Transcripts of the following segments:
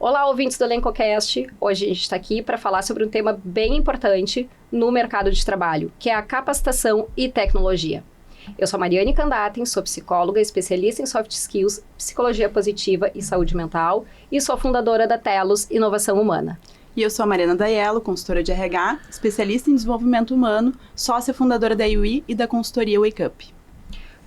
Olá, ouvintes do ElencoCast. Hoje a gente está aqui para falar sobre um tema bem importante no mercado de trabalho, que é a capacitação e tecnologia. Eu sou a Mariane Candaten, sou psicóloga, especialista em soft skills, psicologia positiva e saúde mental e sou fundadora da Telos Inovação Humana. E eu sou a Mariana Daiello, consultora de RH, especialista em desenvolvimento humano, sócia fundadora da UI e da consultoria Wake Up.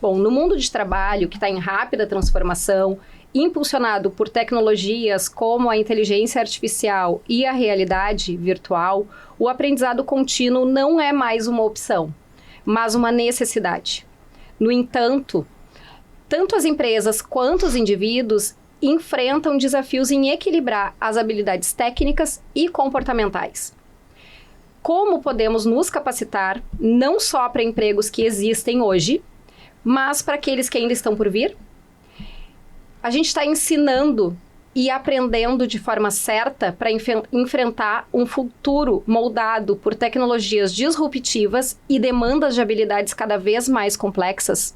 Bom, no mundo de trabalho que está em rápida transformação, impulsionado por tecnologias como a inteligência artificial e a realidade virtual, o aprendizado contínuo não é mais uma opção, mas uma necessidade. No entanto, tanto as empresas quanto os indivíduos enfrentam desafios em equilibrar as habilidades técnicas e comportamentais. Como podemos nos capacitar não só para empregos que existem hoje, mas para aqueles que ainda estão por vir? A gente está ensinando e aprendendo de forma certa para enfrentar um futuro moldado por tecnologias disruptivas e demandas de habilidades cada vez mais complexas.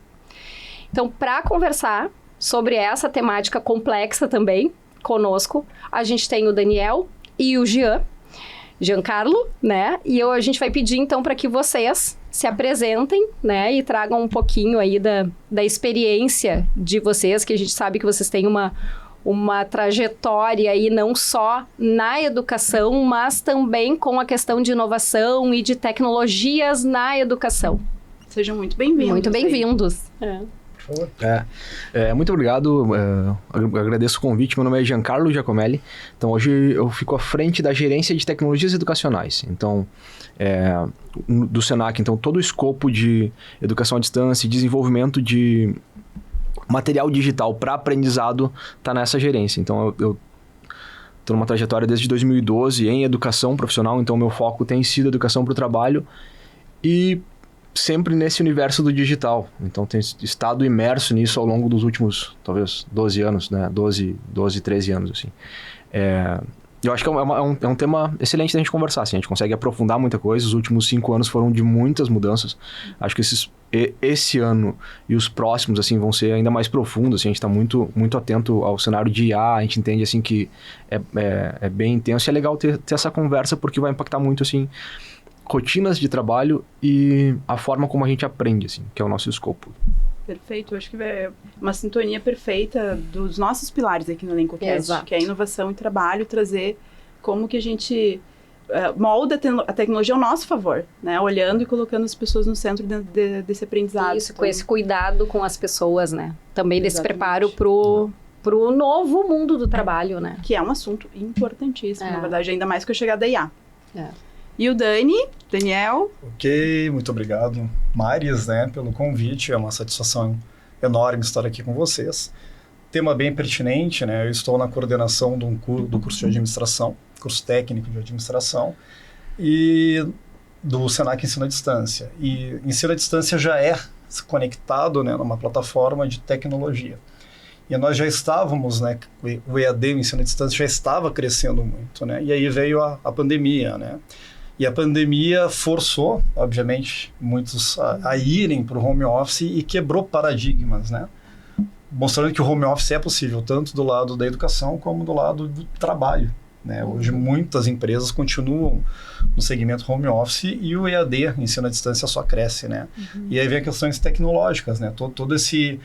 Então, para conversar sobre essa temática complexa também, conosco, a gente tem o Daniel e o Giancarlo, né? E a gente vai pedir, então, para que vocês se apresentem, né? E tragam um pouquinho aí da experiência de vocês, que a gente sabe que vocês têm uma trajetória aí não só na educação, mas também com a questão de inovação e de tecnologias na educação. Sejam muito bem-vindos. Muito bem-vindos. Muito obrigado, agradeço o convite. Meu nome é Giancarlo Giacomelli. Então hoje eu fico à frente da gerência de tecnologias educacionais. Então, do Senac, então todo o escopo de educação à distância e desenvolvimento de material digital para aprendizado está nessa gerência. Então eu estou numa trajetória desde 2012 em educação profissional, então meu foco tem sido educação para o trabalho e sempre nesse universo do digital. Então, tenho estado imerso nisso ao longo dos últimos, talvez, 12 anos, né? 12, 13 anos, assim. Eu acho que é um tema excelente da gente conversar, assim. A gente consegue aprofundar muita coisa. Os últimos 5 anos foram de muitas mudanças. Acho que esse ano e os próximos, assim, vão ser ainda mais profundos, assim. A gente está muito, muito atento ao cenário de IA. A gente entende, assim, que é bem intenso. E é legal ter essa conversa, porque vai impactar muito, assim, rotinas de trabalho e a forma como a gente aprende, assim, que é o nosso escopo. Perfeito, eu acho que é uma sintonia perfeita dos nossos pilares aqui no ElencoCast, que é a inovação e trabalho, trazer como que a gente molda a tecnologia ao nosso favor, né? Olhando e colocando as pessoas no centro desse aprendizado. Isso, então, com esse cuidado com as pessoas, né? Também desse preparo pro novo mundo do trabalho, né? Que é um assunto importantíssimo, na verdade, ainda mais com a chegada da IA. E o Daniel? Ok, muito obrigado, Maris, né, pelo convite. É uma satisfação enorme estar aqui com vocês. Tema bem pertinente, né? Eu estou na coordenação do curso de administração, curso técnico de administração, e do Senac Ensino à Distância. E ensino à distância já é conectado, né, numa plataforma de tecnologia. E nós já estávamos, né, o EAD, o ensino à distância, já estava crescendo muito, né? E aí veio a pandemia, né? E a pandemia forçou, obviamente, muitos a irem para o home office e quebrou paradigmas, né? Mostrando que o home office é possível, tanto do lado da educação como do lado do trabalho, né? Hoje, muitas empresas continuam no segmento home office e o EAD, ensino à distância, só cresce, né? E aí vem as questões tecnológicas, né? Todo esse,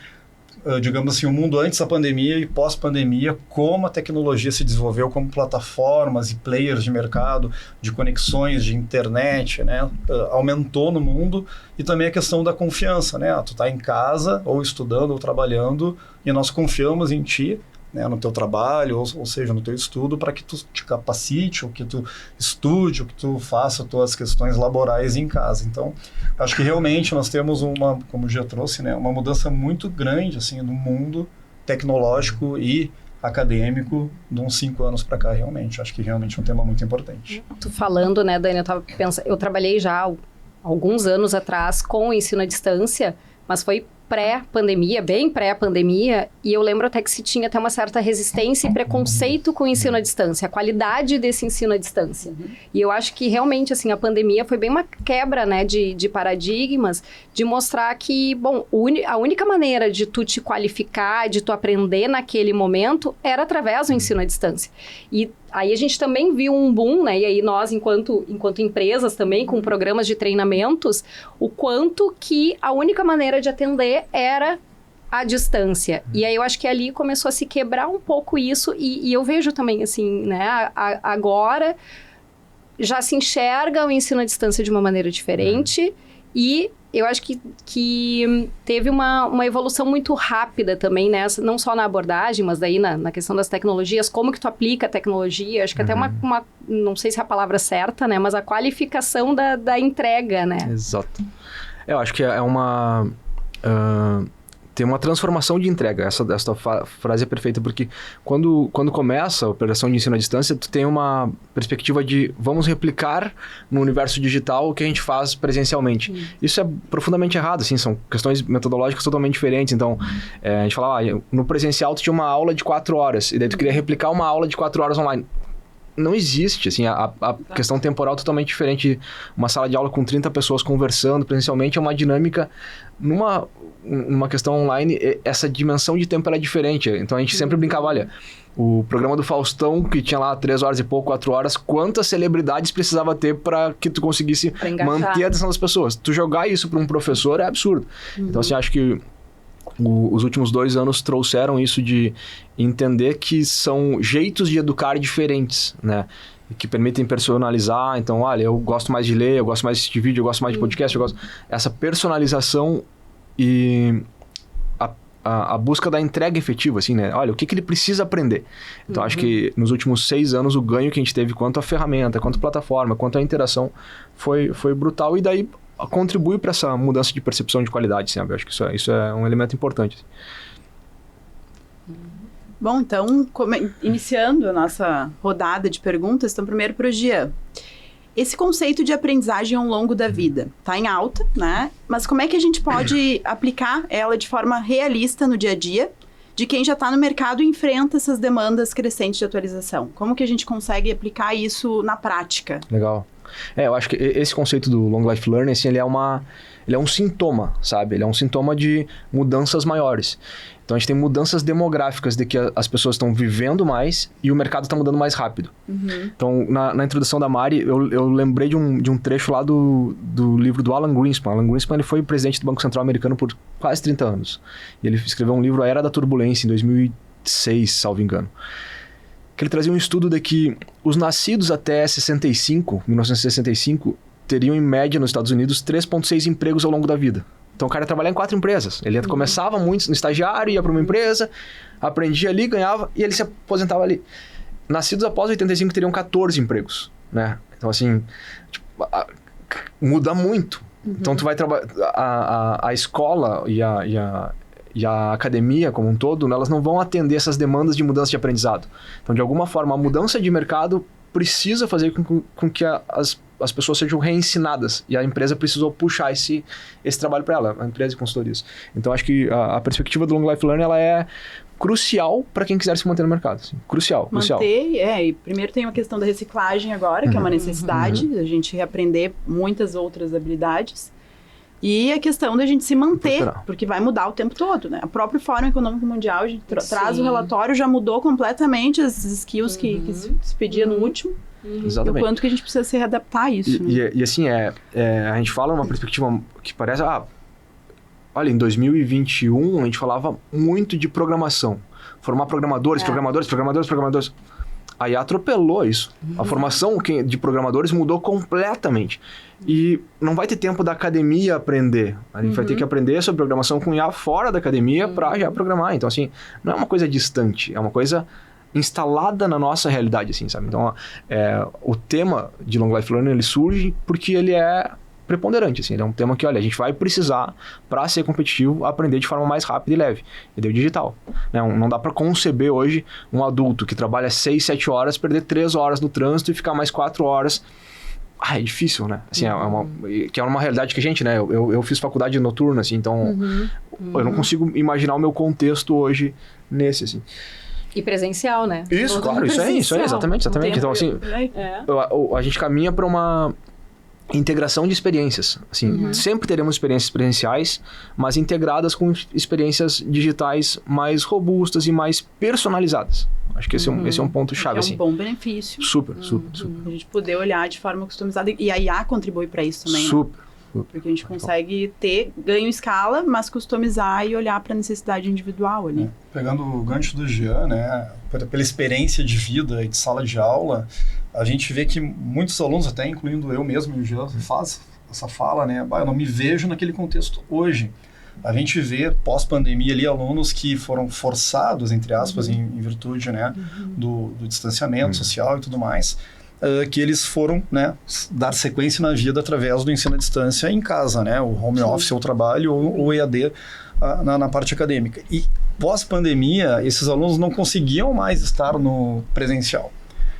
digamos assim, o mundo antes da pandemia e pós-pandemia, como a tecnologia se desenvolveu como plataformas e players de mercado, de conexões, de internet, né? Aumentou no mundo, e também a questão da confiança, né? Tu tá em casa, ou estudando, ou trabalhando, e nós confiamos em ti, né, no teu trabalho, ou seja, no teu estudo, para que tu te capacite, ou que tu estude, ou que tu faça tuas questões laborais em casa. Então, acho que realmente nós temos como o Gia trouxe, né, uma mudança muito grande, assim, no mundo tecnológico e acadêmico de uns 5 anos para cá, realmente. Acho que realmente é um tema muito importante. Tu falando, né, Dani, eu trabalhei já há alguns anos atrás com o ensino à distância, mas foi pré-pandemia, bem pré-pandemia, e eu lembro até que se tinha até uma certa resistência e preconceito com o ensino à distância, a qualidade desse ensino à distância. E eu acho que realmente, assim, a pandemia foi bem uma quebra, né, de paradigmas, de mostrar que, bom, a única maneira de tu te qualificar, de tu aprender naquele momento, era através do ensino à distância. E aí a gente também viu um boom, né? E aí nós, enquanto empresas também, com programas de treinamentos, o quanto que a única maneira de atender era à distância. E aí eu acho que ali começou a se quebrar um pouco isso, e eu vejo também, assim, né? Agora já se enxerga o ensino à distância de uma maneira diferente, e eu acho que teve uma evolução muito rápida também, né? Não só na abordagem, mas daí na questão das tecnologias, como que tu aplica a tecnologia, acho que até não sei se é a palavra certa, né? Mas a qualificação da entrega, né? Exato. Eu acho que tem uma transformação de entrega. Essa frase é perfeita, porque quando começa a operação de ensino à distância, tu tem uma perspectiva de vamos replicar no universo digital o que a gente faz presencialmente. Isso é profundamente errado, assim, são questões metodológicas totalmente diferentes. Então, a gente falava, no presencial tu tinha uma aula de 4 horas, e daí tu queria replicar uma aula de 4 horas online. Não existe, assim, a questão temporal totalmente diferente. Uma sala de aula com 30 pessoas conversando presencialmente é uma dinâmica. Numa questão online, essa dimensão de tempo ela é diferente. Então a gente sempre brincava, olha, o programa do Faustão, que tinha lá 3 horas e pouco, 4 horas, quantas celebridades precisava ter para que tu conseguisse manter a atenção das pessoas? Tu jogar isso para um professor é absurdo. Então, assim, acho que os últimos 2 anos trouxeram isso de entender que são jeitos de educar diferentes, né? Que permitem personalizar. Então, olha, eu gosto mais de ler, eu gosto mais de assistir vídeo, eu gosto mais de podcast, eu gosto... Essa personalização e a busca da entrega efetiva, assim, né? Olha, o que ele precisa aprender. Então, acho que nos últimos 6 anos o ganho que a gente teve quanto a ferramenta, quanto a plataforma, quanto a interação foi brutal, e daí contribui para essa mudança de percepção de qualidade, sabe? Eu acho que isso é um elemento importante. Bom, então, iniciando a nossa rodada de perguntas, então, primeiro para o Jean. Esse conceito de aprendizagem ao longo da vida está em alta, né? Mas como é que a gente pode aplicar ela de forma realista no dia a dia de quem já está no mercado e enfrenta essas demandas crescentes de atualização? Como que a gente consegue aplicar isso na prática? Legal. Eu acho que esse conceito do Long Life Learning, assim, ele é um sintoma, sabe? Ele é um sintoma de mudanças maiores. Então, a gente tem mudanças demográficas de que as pessoas estão vivendo mais e o mercado está mudando mais rápido. Então, na introdução da Mari, eu lembrei de um trecho lá do livro do Alan Greenspan. Alan Greenspan, ele foi presidente do Banco Central americano por quase 30 anos. E ele escreveu um livro, A Era da Turbulência, em 2006, salvo engano. Que ele trazia um estudo de que os nascidos até 1965, teriam em média nos Estados Unidos 3,6 empregos ao longo da vida. Então o cara ia trabalhar em 4 empresas. Ele começava muito no estagiário, ia para uma empresa, aprendia ali, ganhava e ele se aposentava ali. Nascidos após 85 teriam 14 empregos, né? Então assim, muda muito. Então tu vai trabalhar... A escola e a academia como um todo, elas não vão atender essas demandas de mudança de aprendizado. Então, de alguma forma, a mudança de mercado precisa fazer com que as pessoas sejam reensinadas. E a empresa precisou puxar esse trabalho para ela, a empresa de consultorias. Então, acho que a perspectiva do Long Life Learning ela é crucial para quem quiser se manter no mercado. Assim. Crucial. E primeiro tem uma questão da reciclagem agora, que é uma necessidade, a gente reaprender muitas outras habilidades. E a questão da gente se manter, porque vai mudar o tempo todo, né? O próprio Fórum Econômico Mundial, a gente traz o relatório, já mudou completamente as skills que se pedia no último. Exatamente. E o quanto que a gente precisa se readaptar a isso. E assim, a gente fala numa perspectiva que parece... olha, em 2021 a gente falava muito de programação. Formar programadores. Aí atropelou isso. A formação de programadores mudou completamente. E não vai ter tempo da academia aprender. A gente vai ter que aprender sobre programação com IA fora da academia para já programar. Então, assim, não é uma coisa distante, é uma coisa instalada na nossa realidade, assim, sabe? Então, o tema de Long Life Learning, ele surge porque ele é preponderante, assim. Ele é um tema que, olha, a gente vai precisar, para ser competitivo, aprender de forma mais rápida e leve. E daí o digital. Né? Não dá para conceber hoje um adulto que trabalha 6, 7 horas, perder 3 horas no trânsito e ficar mais 4 horas... é difícil, né? Assim, que é uma realidade que a gente, né? Eu fiz faculdade noturna, assim, então Eu não consigo imaginar o meu contexto hoje nesse, assim. E presencial, né? Isso, claro, isso aí, exatamente. Então, assim, a gente caminha para uma integração de experiências. Assim, sempre teremos experiências presenciais, mas integradas com experiências digitais mais robustas e mais personalizadas. Acho que esse é um ponto-chave. É um bom benefício. Super. A gente poder olhar de forma customizada. E a IA contribui para isso também, Super. Né? Porque a gente consegue ter ganho em escala, mas customizar e olhar para a necessidade individual ali. Pegando o gancho do Jean, né, pela experiência de vida e de sala de aula, a gente vê que muitos alunos, até incluindo eu mesmo e o Jean, faz essa fala, né, eu não me vejo naquele contexto hoje. A gente vê, pós-pandemia, ali, alunos que foram forçados, entre aspas, em virtude, né, do distanciamento social e tudo mais, que eles foram, né, dar sequência na vida através do ensino à distância em casa, né, o home office, o trabalho, ou o EAD na parte acadêmica. E pós-pandemia, esses alunos não conseguiam mais estar no presencial.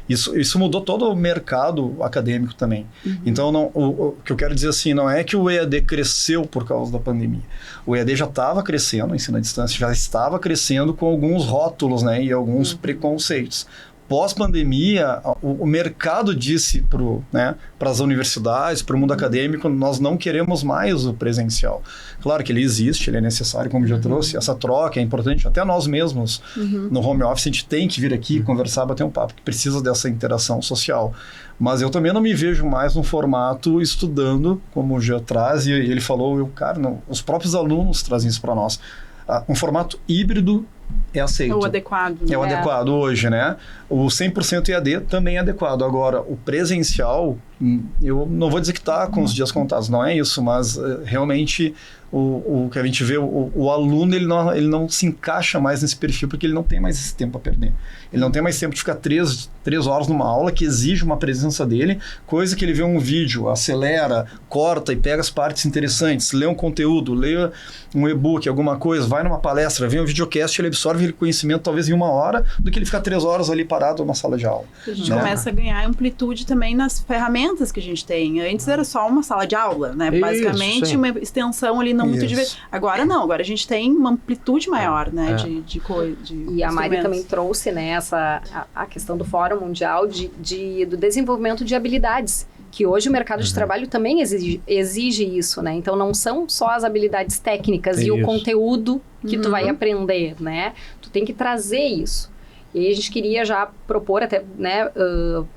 Isso mudou todo o mercado acadêmico também. Então, o que eu quero dizer assim, não é que o EAD cresceu por causa da pandemia. O EAD já estava crescendo, o ensino à distância já estava crescendo com alguns rótulos, né, e alguns preconceitos. Pós-pandemia, o mercado disse para as universidades, para o mundo acadêmico, nós não queremos mais o presencial. Claro que ele existe, ele é necessário, como já trouxe, essa troca é importante, até nós mesmos, no home office, a gente tem que vir aqui conversar, bater um papo, que precisa dessa interação social. Mas eu também não me vejo mais no formato estudando, como o Jean traz, e ele falou, os próprios alunos trazem isso para nós. Um formato híbrido é aceito. É o adequado. É o adequado hoje, né? O 100% EAD também é adequado. Agora, o presencial, eu não vou dizer que está com os dias contados, não é isso, mas realmente o que a gente vê, o aluno ele não se encaixa mais nesse perfil porque ele não tem mais esse tempo a perder. Ele não tem mais tempo de ficar 3 horas numa aula que exige uma presença dele, coisa que ele vê um vídeo, acelera, corta e pega as partes interessantes, lê um conteúdo, lê um e-book, alguma coisa, vai numa palestra, vê um videocast, ele absorve aquele conhecimento talvez em 1 hora, do que ele ficar 3 horas ali parado numa sala de aula. A gente começa a ganhar amplitude também nas ferramentas que a gente tem. Antes era só uma sala de aula, né? Basicamente uma extensão ali não muito divertida. Agora não, agora a gente tem uma amplitude maior, né? De e a Mari também trouxe, né, a questão do Fórum Mundial do desenvolvimento de habilidades, que hoje o mercado de trabalho também exige isso, né? Então não são só as habilidades técnicas e o conteúdo que tu vai aprender, né? Tu tem que trazer isso. E aí a gente queria já propor até, né,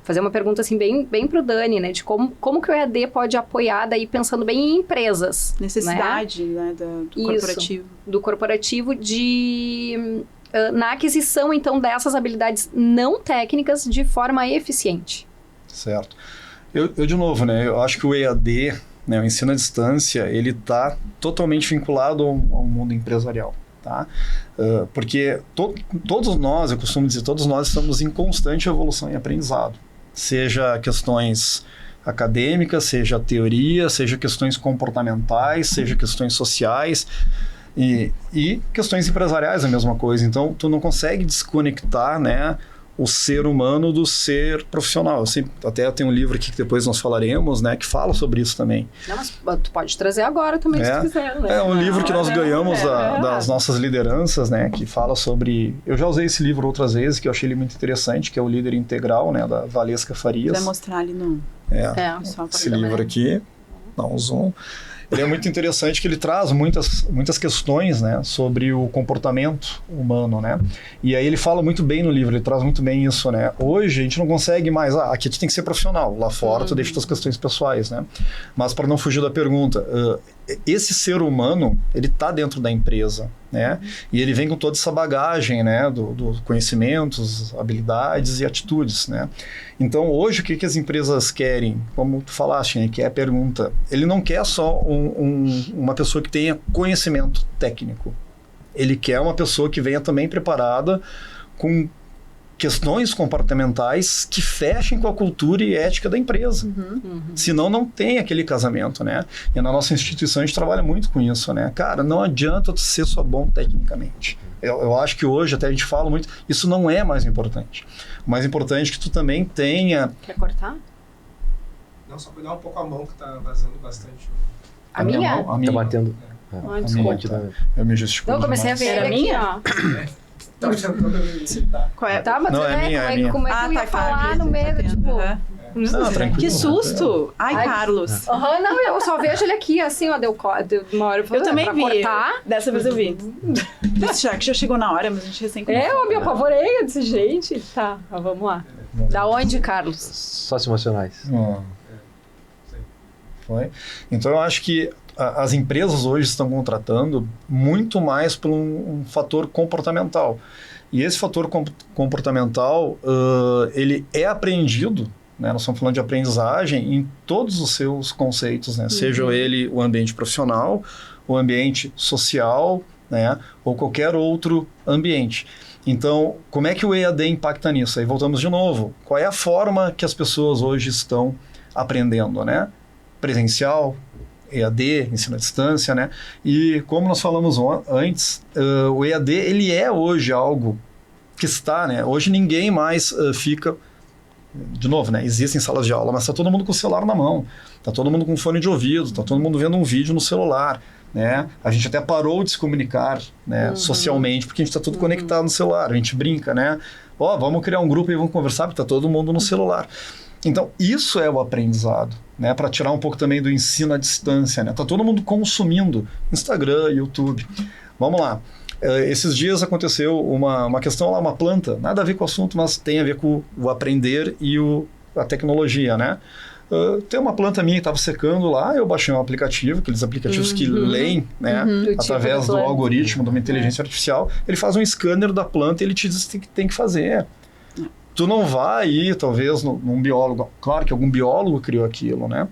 fazer uma pergunta assim bem pro Dani, né, de como que o EAD pode apoiar daí pensando bem em empresas. Necessidade, né, do corporativo. Do corporativo na aquisição, então, dessas habilidades não técnicas de forma eficiente. Certo. Eu de novo, né, eu acho que o EAD, né, o ensino à distância, ele está totalmente vinculado ao mundo empresarial. Tá? Porque todos nós, eu costumo dizer, todos nós estamos em constante evolução e aprendizado. Seja questões acadêmicas, seja teoria, seja questões comportamentais, seja questões sociais e questões empresariais, a mesma coisa. Então, tu não consegue desconectar, né, o ser humano do ser profissional. Até tem um livro aqui que depois nós falaremos, né, que fala sobre isso também. Não, mas tu pode trazer agora também, se tu quiser. Né? É um livro que nós ganhamos das nossas lideranças, né, que fala sobre... Eu já usei esse livro outras vezes, que eu achei ele muito interessante, que é o Líder Integral, né, da Valesca Farias. Vai mostrar ali no... Esse livro aqui, dá um zoom. Ele é muito interessante que ele traz muitas questões, né, sobre o comportamento humano, né? E aí ele fala muito bem no livro, ele traz muito bem isso, né? Hoje a gente não consegue mais, aqui tu tem que ser profissional, lá fora tu deixa tuas questões pessoais, né? Mas para não fugir da pergunta, esse ser humano, ele tá dentro da empresa, né? E ele vem com toda essa bagagem, né, do conhecimentos, habilidades e atitudes, né? Então, hoje, o que as empresas querem? Como tu falaste, né, que é a pergunta. Ele não quer só uma pessoa que tenha conhecimento técnico. Ele quer uma pessoa que venha também preparada com questões comportamentais que fechem com a cultura e ética da empresa. Senão não tem aquele casamento, né? E na nossa instituição a gente trabalha muito com isso, né? Cara, não adianta tu ser só bom tecnicamente. Eu acho que hoje até a gente fala muito, isso não é mais importante. O mais importante é que tu também tenha... Quer cortar? Não, só cuidar um pouco a mão que tá vazando bastante. A minha? Tá batendo. Desculpa. Eu me gesticulo. Eu comecei a ver Era ele minha? aqui, ó. Qual é? Tá, mas Não, é minha, é minha. Como é que eu ia falar no meio, tipo... Não, tranquilo. Que susto! Ai, Carlos. Não, eu só vejo ele aqui, assim, ó, deu uma hora Eu também vi. cortar. Dessa vez eu vi. Já que já chegou na hora, mas a gente recém começou. Eu me apavorei, eu disse, gente, tá, vamos lá. Da onde, Carlos? Socioemocionais. Foi. Então eu acho que as empresas hoje estão contratando muito mais por um fator comportamental. E esse fator comportamental, ele é aprendido, né? Nós estamos falando de aprendizagem em todos os seus conceitos, né? Seja ele o ambiente profissional, o ambiente social, né? Ou qualquer outro ambiente. Então, como é que o EAD impacta nisso? Aí voltamos de novo. Qual é a forma que as pessoas hoje estão aprendendo, né? Presencial, EAD, ensino à distância, né? E como nós falamos antes, o EAD, ele é hoje algo que está, né? Hoje ninguém mais fica... De novo, né? Existem salas de aula, mas está todo mundo com o celular na mão. Está todo mundo com fone de ouvido, está todo mundo vendo um vídeo no celular, né? A gente até parou de se comunicar, né? Socialmente, porque a gente está tudo conectado no celular. A gente brinca, né? Vamos criar um grupo e vamos conversar, porque está todo mundo no celular. Então, isso é o aprendizado, né? Para tirar um pouco também do ensino à distância, né? Tá todo mundo consumindo Instagram, YouTube. Vamos lá. Esses dias aconteceu uma questão lá, uma planta, nada a ver com o assunto, mas tem a ver com o aprender e a tecnologia, né? Tem uma planta minha que estava secando lá, eu baixei um aplicativo, aqueles aplicativos que leem, né? Através do algoritmo, de uma inteligência artificial, ele faz um scanner da planta e ele te diz o que tem que fazer. Tu não vai ir, talvez, num biólogo. Claro que algum biólogo criou aquilo, né?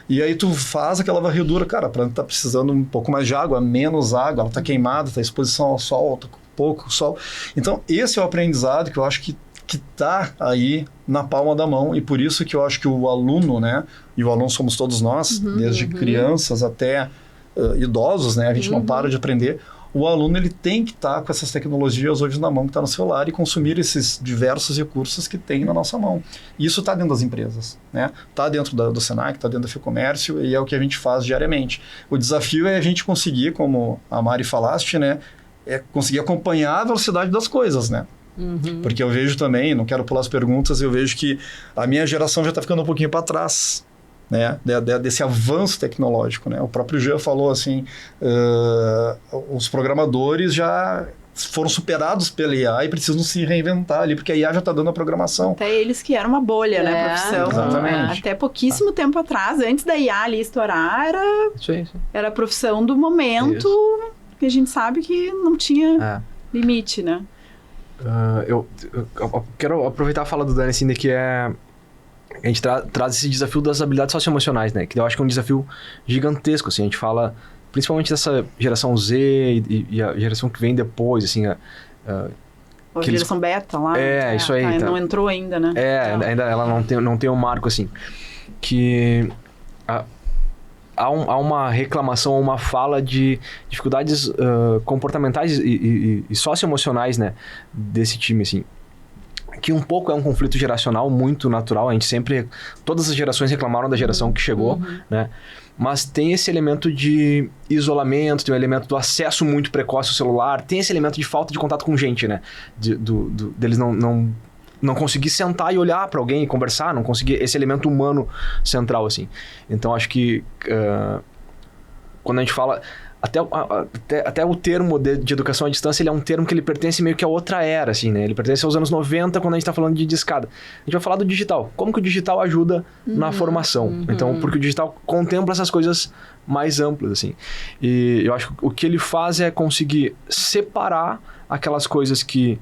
E aí tu faz aquela varredura. Cara, a planta está precisando um pouco mais de água, menos água, ela está queimada, está exposição ao sol, tá com pouco sol. Então, esse é o aprendizado que eu acho que está aí na palma da mão. E por isso que eu acho que o aluno, né? E o aluno somos todos nós, desde crianças até idosos, né? A gente não para de aprender. O aluno ele tem que estar com essas tecnologias hoje na mão, que está no celular, e consumir esses diversos recursos que tem na nossa mão. E isso está dentro das empresas, né? Está dentro do Senac, está dentro da FEComércio, e é o que a gente faz diariamente. O desafio é a gente conseguir, como a Mari falaste, né? É conseguir acompanhar a velocidade das coisas, né? Porque eu vejo também, não quero pular as perguntas, eu vejo que a minha geração já está ficando um pouquinho para trás, né, desse avanço tecnológico, né? O próprio Jean falou assim, os programadores já foram superados pela IA e precisam se reinventar ali, porque a IA já está dando a programação. Até eles que eram uma bolha, né, profissão. Exatamente. Até pouquíssimo tempo atrás, antes da IA ali estourar, era a profissão do momento, que a gente sabe que não tinha limite, né? Eu quero aproveitar a fala do Dani, assim, que a gente traz esse desafio das habilidades socioemocionais, né? Que eu acho que é um desafio gigantesco, assim. A gente fala principalmente dessa geração Z e a geração que vem depois, assim. A geração beta lá. Isso aí. Não entrou ainda, né? Ainda ela não tem um marco, assim. Que há uma reclamação, uma fala de dificuldades comportamentais e socioemocionais, né? Desse time, assim. Que um pouco é um conflito geracional muito natural. A gente sempre... Todas as gerações reclamaram da geração que chegou, né? Mas tem esse elemento de isolamento, tem o elemento do acesso muito precoce ao celular, tem esse elemento de falta de contato com gente, né? Deles não conseguir sentar e olhar para alguém e conversar, não conseguir esse elemento humano central, assim. Então, acho que quando a gente fala... Até o termo de educação à distância, ele é um termo que ele pertence meio que a outra era, assim, né? Ele pertence aos anos 90, quando a gente está falando de discada. A gente vai falar do digital. Como que o digital ajuda na formação? Então, porque o digital contempla essas coisas mais amplas, assim. E eu acho que o que ele faz é conseguir separar aquelas coisas que...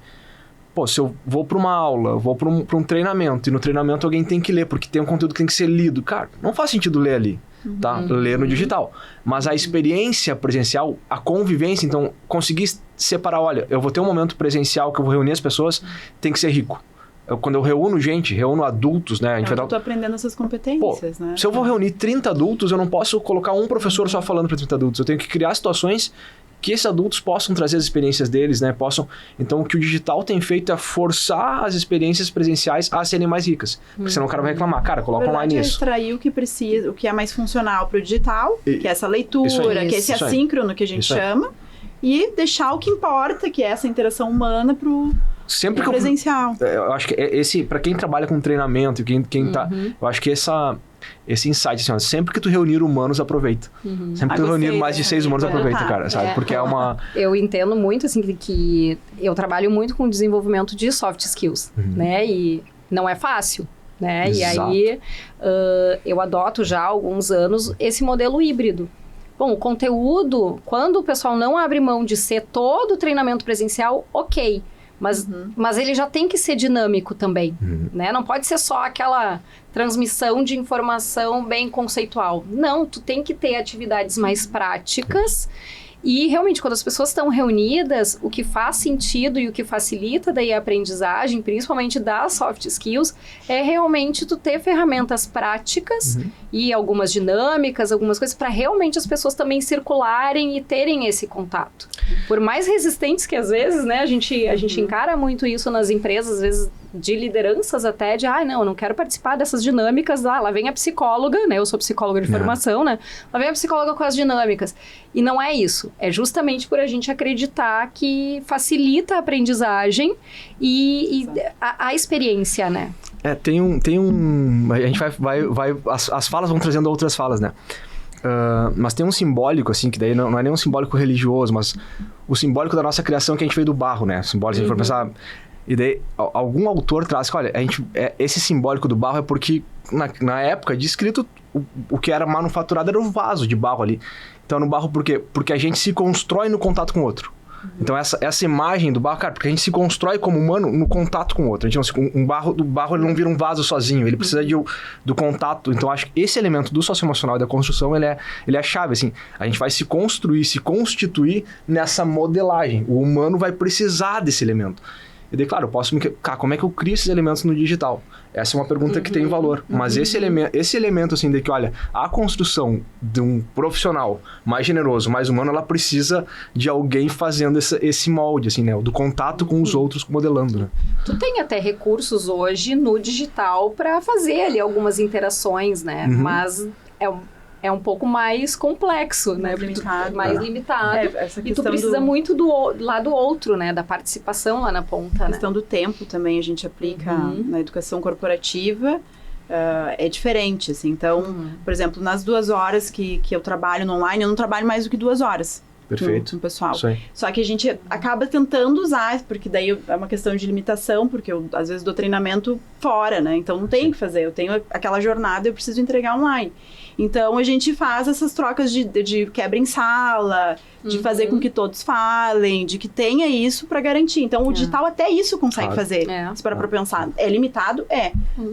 Pô, se eu vou para uma aula, vou para um treinamento, e no treinamento alguém tem que ler, porque tem um conteúdo que tem que ser lido. Cara, não faz sentido ler ali. Tá? Ler no digital. Mas a experiência presencial, a convivência, então, conseguir separar, olha, eu vou ter um momento presencial que eu vou reunir as pessoas, tem que ser rico. Quando eu reúno gente, reúno adultos, né? Eu tô aprendendo essas competências, né? Se eu vou reunir 30 adultos, eu não posso colocar um professor só falando para 30 adultos. Eu tenho que criar situações que esses adultos possam trazer as experiências deles, né? Então, o que o digital tem feito é forçar as experiências presenciais a serem mais ricas. Porque senão o cara vai reclamar. Cara, coloca online isso. Extrair o que precisa, o que é mais funcional para o digital, que é essa leitura, que é esse assíncrono que a gente chama, e deixar o que importa, que é essa interação humana para o presencial. Eu acho que esse, para quem trabalha com treinamento e quem tá... Eu acho que esse insight, assim, ó, sempre que tu reunir humanos, aproveita. Sempre que tu reunir mais de 6 humanos, aproveita, cara, sabe? Porque é uma... Eu entendo muito, assim, que eu trabalho muito com o desenvolvimento de soft skills, né? E não é fácil, né? Exato. E aí, eu adoto já há alguns anos esse modelo híbrido. Bom, o conteúdo, quando o pessoal não abre mão de ser todo o treinamento presencial, ok. Mas ele já tem que ser dinâmico também, né? Não pode ser só aquela transmissão de informação bem conceitual. Não, tu tem que ter atividades mais práticas. E realmente, quando as pessoas estão reunidas, o que faz sentido e o que facilita daí a aprendizagem, principalmente das soft skills, é realmente tu ter ferramentas práticas e algumas dinâmicas, algumas coisas, para realmente as pessoas também circularem e terem esse contato. Por mais resistentes que às vezes, né, a gente encara muito isso nas empresas, às vezes de lideranças até, de, não, eu não quero participar dessas dinâmicas, lá vem a psicóloga, né, eu sou psicóloga de formação, né, lá vem a psicóloga com as dinâmicas. E não é isso, é justamente por a gente acreditar que facilita a aprendizagem e a experiência, né. Tem um... A gente vai as falas vão trazendo outras falas, né. Mas tem um simbólico, assim, que daí não é nem um simbólico religioso, mas o simbólico da nossa criação que a gente veio do barro, né, simbólico, se a gente for pensar... E daí, algum autor traz que, olha, esse simbólico do barro é porque, na época de escrito, o que era manufaturado era o vaso de barro ali. Então, no barro, por quê? Porque a gente se constrói no contato com o outro. Então, essa imagem do barro, cara, porque a gente se constrói como humano no contato com o outro. A gente o barro ele não vira um vaso sozinho, ele precisa do contato. Então, acho que esse elemento do socioemocional e da construção, ele é a chave, assim. A gente vai se construir, se constituir nessa modelagem. O humano vai precisar desse elemento. E daí, claro, eu posso como é que eu crio esses elementos no digital? Essa é uma pergunta que tem valor. Mas esse elemento, assim, de que, olha, a construção de um profissional mais generoso, mais humano, ela precisa de alguém fazendo esse molde, assim, né? Do contato com os outros, modelando, né? Tu tem até recursos hoje no digital para fazer ali algumas interações, né? Mas é um pouco mais complexo, né? Mais limitado. Essa e tu precisa muito do lado outro, né? Da participação lá na ponta, A questão do tempo também a gente aplica na educação corporativa. É diferente, assim. Então, por exemplo, nas 2 horas que eu trabalho no online, eu não trabalho mais do que 2 horas. Perfeito. Com o pessoal. Só que a gente acaba tentando usar, porque daí é uma questão de limitação, porque eu, às vezes, dou treinamento fora, né? Então, não tem o que fazer. Eu tenho aquela jornada, eu preciso entregar online. Então, a gente faz essas trocas de quebra em sala, de fazer com que todos falem, de que tenha isso para garantir. Então, o digital até isso consegue fazer. Se parar para pensar. É limitado?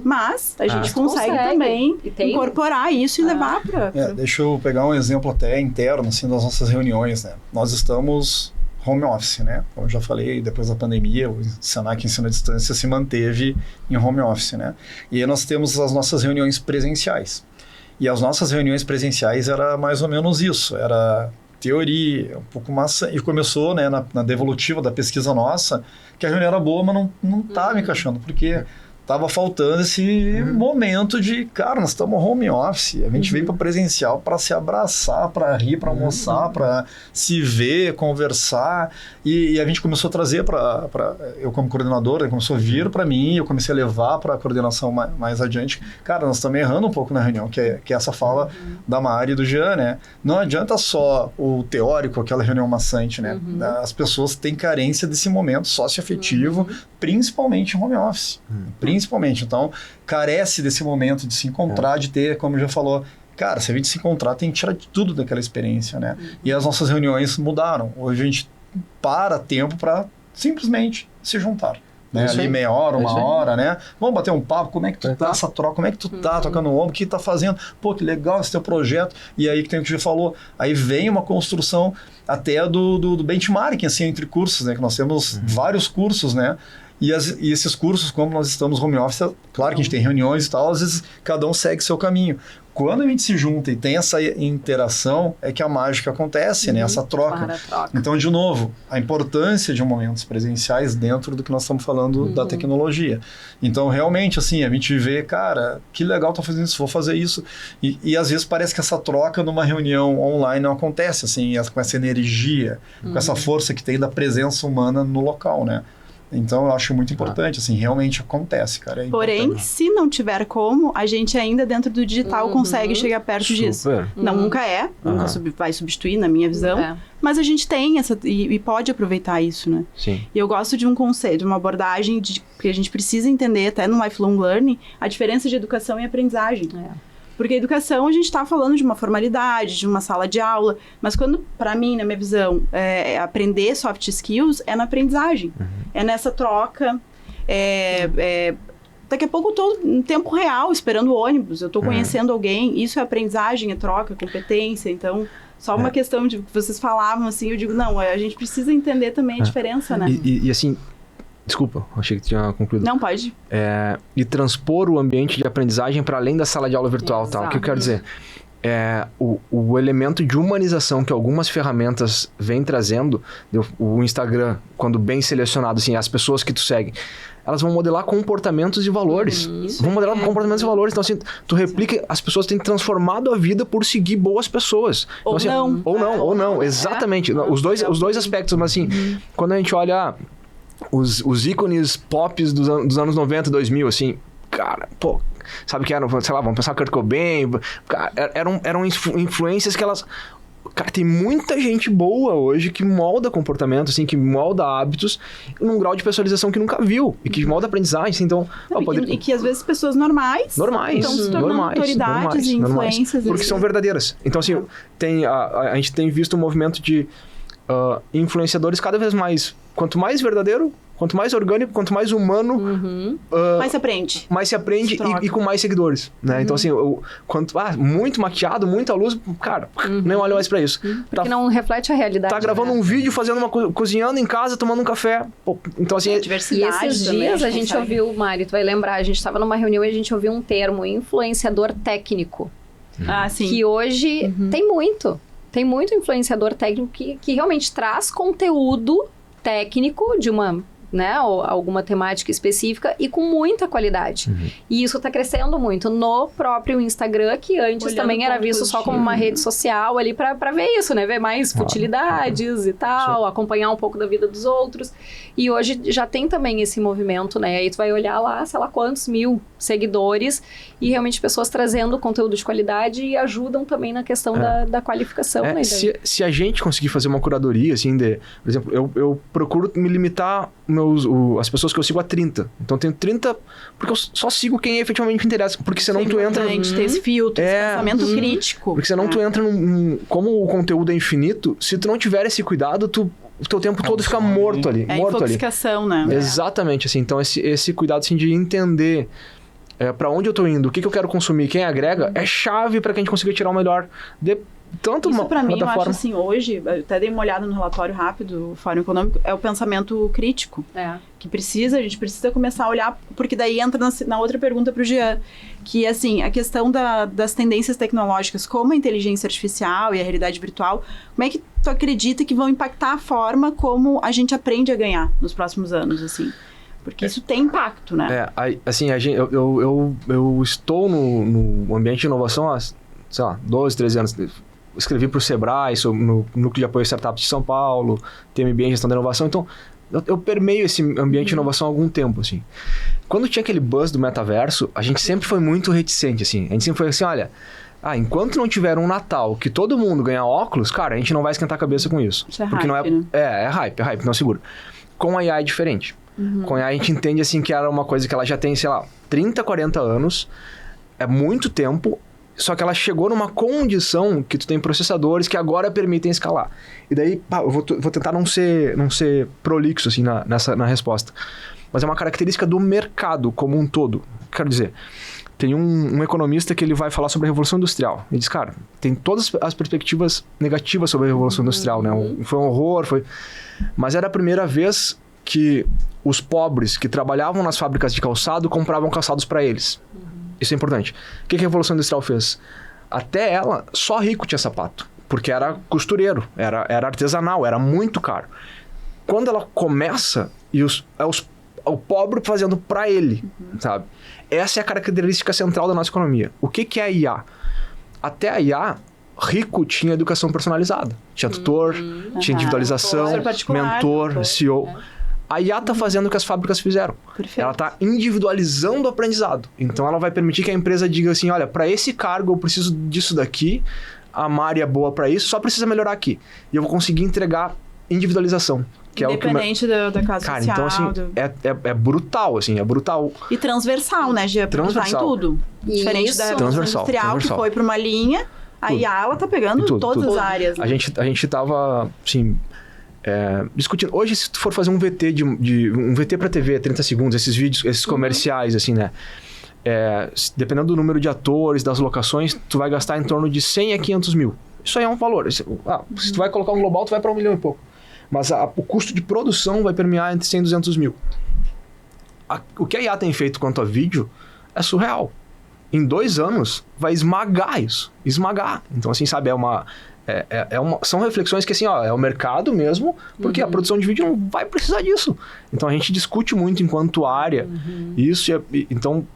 Mas a gente consegue também incorporar isso e levar para... Deixa eu pegar um exemplo até interno, assim, das nossas reuniões, né? Nós estamos home office, né? Como eu já falei, depois da pandemia, o Senac Ensino à Distância se manteve em home office, né? E aí nós temos as nossas reuniões presenciais. E as nossas reuniões presenciais era mais ou menos isso, era teoria, um pouco massa, e começou, né, na devolutiva da pesquisa nossa, que a reunião era boa, mas não estava encaixando, porque estava faltando esse momento de, cara, nós estamos home office, a gente veio para presencial para se abraçar, para rir, para almoçar, para se ver, conversar, e a gente começou a trazer eu como coordenador, começou a vir para mim, eu comecei a levar para a coordenação mais adiante. Cara, nós estamos errando um pouco na reunião, que é essa fala da Mari e do Jean, né? Não adianta só o teórico, aquela reunião maçante, né? As pessoas têm carência desse momento socioafetivo, principalmente em home office. Principalmente. Então, carece desse momento de se encontrar, de ter, como já falou, cara, se a gente se encontrar, tem que tirar de tudo daquela experiência, né? E as nossas reuniões mudaram. Hoje a gente para tempo para simplesmente se juntar. Né? Ali meia hora, uma hora, né? Vamos bater um papo, como é que tu tá essa troca, como é que tu tá tocando o ombro, o que tá fazendo? Pô, que legal esse teu projeto. E aí que tem o que você falou, aí vem uma construção até do benchmarking, assim, entre cursos, né? Que nós temos vários cursos, né? E esses cursos, como nós estamos home office, claro que a gente tem reuniões e tal, às vezes cada um segue seu caminho. quando a gente se junta e tem essa interação, é que a mágica acontece, né? Essa troca. Então, de novo, a importância de momentos presenciais dentro do que nós estamos falando da tecnologia. Então, realmente, assim, a gente vê, cara, que legal tá fazendo isso, vou fazer isso. E às vezes parece que essa troca numa reunião online não acontece, assim, com essa energia, com essa força que tem da presença humana no local, né? Então, eu acho muito importante, assim, realmente acontece, cara. Porém, se não tiver como, a gente ainda dentro do digital consegue chegar perto disso. Não, nunca nunca vai substituir, na minha visão, mas a gente tem essa, e pode aproveitar isso, né? Sim. E eu gosto de um conceito, de uma abordagem, que a gente precisa entender, até no lifelong learning, a diferença de educação e aprendizagem. Porque a educação, a gente está falando de uma formalidade, de uma sala de aula, mas quando, para mim, na minha visão, aprender soft skills é na aprendizagem. É nessa troca, daqui a pouco eu estou em tempo real, esperando o ônibus, eu estou conhecendo alguém, isso é aprendizagem, é troca, competência, então... Só uma questão de que vocês falavam, assim, eu digo, não, a gente precisa entender também a diferença, né? E assim... Desculpa, achei que tinha concluído. Não, pode. E transpor o ambiente de aprendizagem para além da sala de aula virtual. Tal. O que eu quero dizer? O elemento de humanização que algumas ferramentas vêm trazendo, o Instagram, quando bem selecionado, assim, as pessoas que tu segue, elas vão modelar comportamentos e valores. Vão modelar comportamentos e valores. Então, assim, tu replica, as pessoas têm transformado a vida por seguir boas pessoas. Ou então, assim, ou não. Exatamente. Os dois aspectos, mas assim, quando a gente olha... Os ícones pops dos anos 90, 2000, assim, cara, pô, sabe que eram, sei lá, vamos pensar Kurt Cobain, cara, eram influências que elas... Cara, tem muita gente boa hoje que molda comportamento, assim, que molda hábitos num grau de personalização que nunca viu e que molda aprendizagem, assim, então... E que às vezes pessoas normais estão se tornando autoridades e influências. Porque são verdadeiras. Então, assim, a gente tem visto um movimento de influenciadores cada vez mais... Quanto mais verdadeiro, quanto mais orgânico, quanto mais humano... mais se aprende. Mais se aprende e com mais seguidores, né? Então, assim, muito maquiado, muita luz, cara, nem olha mais pra isso. Porque não reflete a realidade. Tá gravando um vídeo, fazendo cozinhando em casa, tomando um café. Pô, então, assim... E esses dias a gente ouviu, Mari, tu vai lembrar, a gente tava numa reunião e a gente ouviu um termo, influenciador técnico. Sim. Que hoje tem muito influenciador técnico que realmente traz conteúdo técnico de uma, né, ou alguma temática específica e com muita qualidade. E isso está crescendo muito no próprio Instagram, que antes também era visto só como uma rede social ali para ver isso, né, ver mais futilidades e tal, acompanhar um pouco da vida dos outros. E hoje já tem também esse movimento, né, aí tu vai olhar lá, sei lá quantos mil seguidores e realmente pessoas trazendo conteúdo de qualidade e ajudam também na questão da qualificação. Né, se a gente conseguir fazer uma curadoria, assim, por exemplo, eu procuro me limitar as pessoas que eu sigo a 30. Então, eu tenho 30 porque eu só sigo quem efetivamente me interessa. Porque senão tu entra... A gente tem esse filtro, esse pensamento crítico. Porque senão tu entra como o conteúdo é infinito, se tu não tiver esse cuidado, o teu tempo todo fica morto ali. Infoxicação, né? Exatamente, assim. Então, esse cuidado, assim, de entender para onde eu tô indo, o que eu quero consumir, quem agrega, é chave para que a gente consiga tirar o melhor de tanto isso para mim, eu acho assim, hoje, eu até dei uma olhada no relatório rápido do Fórum Econômico, é o pensamento crítico. Que a gente precisa começar a olhar, porque daí entra na outra pergunta pro Jean, que assim, a questão das tendências tecnológicas, como a inteligência artificial e a realidade virtual, como é que tu acredita que vão impactar a forma como a gente aprende a ganhar nos próximos anos, assim? Porque isso tem impacto, né? Assim, eu estou no ambiente de inovação há, sei lá, 12, 13 anos. Escrevi para o Sebrae, sou no Núcleo de Apoio a Startups de São Paulo, tenho MBA em Gestão da Inovação, então eu permeio esse ambiente de inovação há algum tempo, assim. Quando tinha aquele buzz do metaverso, a gente sempre foi muito reticente, assim. A gente sempre foi assim, olha, enquanto não tiver um Natal que todo mundo ganha óculos, cara, a gente não vai esquentar a cabeça com isso. Isso é porque hype, não é hype, não seguro. Com a IA é diferente. Com a IA a gente entende, assim, que era uma coisa que ela já tem, sei lá, 30, 40 anos, é muito tempo. Só que ela chegou numa condição que tu tem processadores que agora permitem escalar. E daí, eu vou tentar não ser prolixo assim, na resposta. Mas é uma característica do mercado como um todo. Quero dizer, tem um economista que ele vai falar sobre a Revolução Industrial. Ele diz, cara, tem todas as perspectivas negativas sobre a Revolução Industrial, né? Foi um horror, mas era a primeira vez que os pobres que trabalhavam nas fábricas de calçado compravam calçados para eles. Isso é importante. O que a Revolução Industrial fez? Até ela, só rico tinha sapato. Porque era costureiro, era artesanal, era muito caro. Quando ela começa, o pobre fazendo para ele, sabe? Essa é a característica central da nossa economia. O que é a IA? Até a IA, rico tinha educação personalizada. Tinha tutor, tinha individualização, mentor, CEO. A IA está fazendo o que as fábricas fizeram. Perfeito. Ela está individualizando o aprendizado. Então, ela vai permitir que a empresa diga assim, olha, para esse cargo eu preciso disso daqui, a Mari é boa para isso, só precisa melhorar aqui. E eu vou conseguir entregar individualização. Que independente da classe cara, social. Então, assim, é brutal, assim, é brutal. E transversal, né, Gia? Porque vai em tudo. Diferente da transversal, industrial, que foi para uma linha, a IA, ela tá pegando todas as áreas. Né? A gente tava, assim, discutindo. Hoje, se tu for fazer um VT um VT pra TV, 30 segundos, esses vídeos, esses comerciais, assim, né? Dependendo do número de atores, das locações, tu vai gastar em torno de 100 a 500 mil. Isso aí é um valor. Se tu vai colocar um global, tu vai para 1 milhão e pouco. Mas o custo de produção vai permear entre 100 e 200 mil. O que a IA tem feito quanto a vídeo é surreal. Em 2 anos, vai esmagar isso. Esmagar. Então, assim, sabe, são reflexões que, assim, é o mercado mesmo, porque a produção de vídeo não vai precisar disso. Então, a gente discute muito enquanto área isso. Então,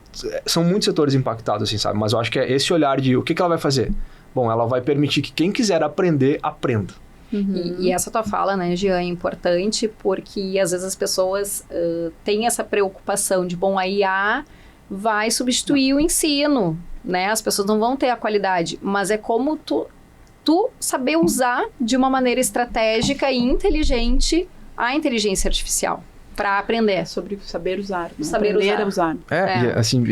são muitos setores impactados, assim, sabe? Mas eu acho que é esse olhar de o que ela vai fazer? Bom, ela vai permitir que quem quiser aprender, aprenda. E essa tua fala, né, Jean, é importante porque às vezes as pessoas têm essa preocupação de, bom, a IA vai substituir o ensino, né? As pessoas não vão ter a qualidade, mas é como tu saber usar de uma maneira estratégica e inteligente a inteligência artificial para aprender. Sobre saber usar. Né? Saber usar. Assim...